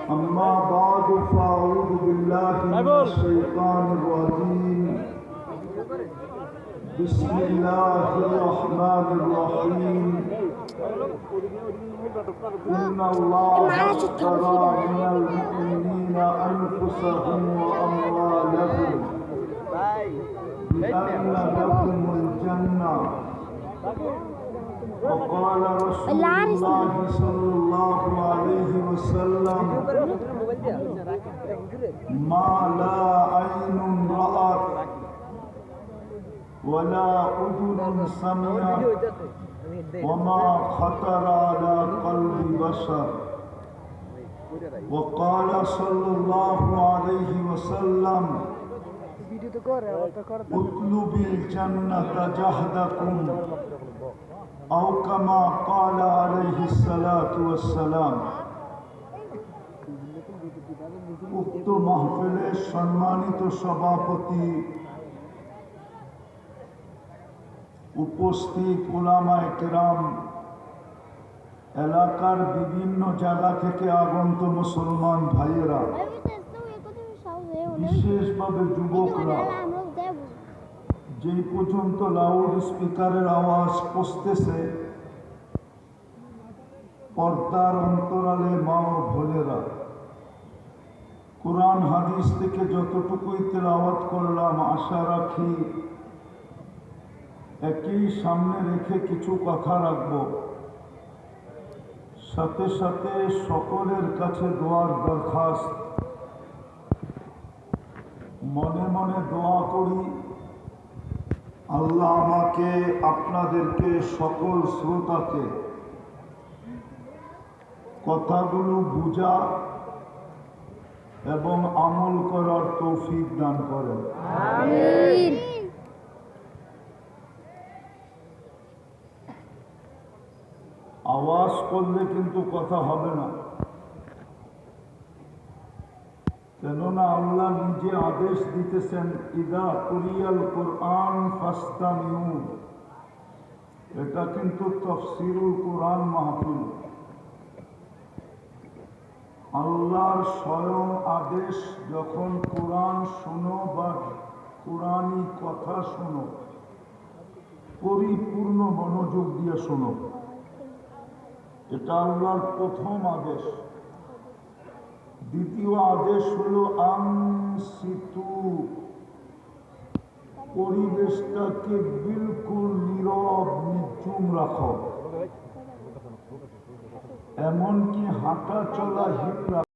أما بعد فأعوذ بالله من الشيطان الرجيم بسم الله الرحمن الرحيم إن الله اشترى من المؤمنين أنفسهم وأموالهم بأن لهم الجنة وقال رسول الله صلى الله عليه وسلم ما لا عين رأت ولا أذن سمعت وما خطر على قلب بشر وقال صلى الله عليه وسلم اطلب الجنة جهدكم أو كما قال عليه الصلاة والسلام। উক্ত মাহফিলের সম্মানিত সভাপতি, উপস্থিত উলামায়ে কেরাম, এলাকার বিভিন্ন জায়গা থেকে আগত মুসলমান ভাইয়েরা, বিশেষভাবে যুবকরা, যেই পর্যন্ত লাউড স্পিকারের আওয়াজ পৌঁছতেছে, পর্দার অন্তরালে মা ও বোনেরা, কোরআন হাদিস থেকে যতটুকুই তেলাওয়াত করলাম, আশা রাখি একই সামনে রেখে কিছু কথা রাখব। সাথে সাথে সকলের কাছে দোয়ার দরখাস্ত, মনে মনে দোয়া করি আল্লাহ আমাকে, আপনাদেরকে, সকল শ্রোতাকে কথাগুলো বুঝা এবং আমল করার তৌফিক দান করেন। আমিন। আওয়াজ করলে কিন্তু কথা হবে না, কেননা আল্লাহ নিজে আদেশ দিতেছেন ইদা কুরিয়াল কুরআন ফাসতামিউ। এটা কিন্তু তাফসীরুল কুরআন মাহফিল। আল্লাহর স্বয়ং আদেশ, যখন কোরআন শোনো বা কোরআনি কথা শোনো, পরিপূর্ণ মনোযোগ দিয়ে শোনো। এটা আল্লাহর প্রথম আদেশ। দ্বিতীয় আদেশ হলো আনসিতু, পরিবেশটাকে বিলকুল নীরব নিঝুম রাখো, এমনকি হাঁটা চলা হিট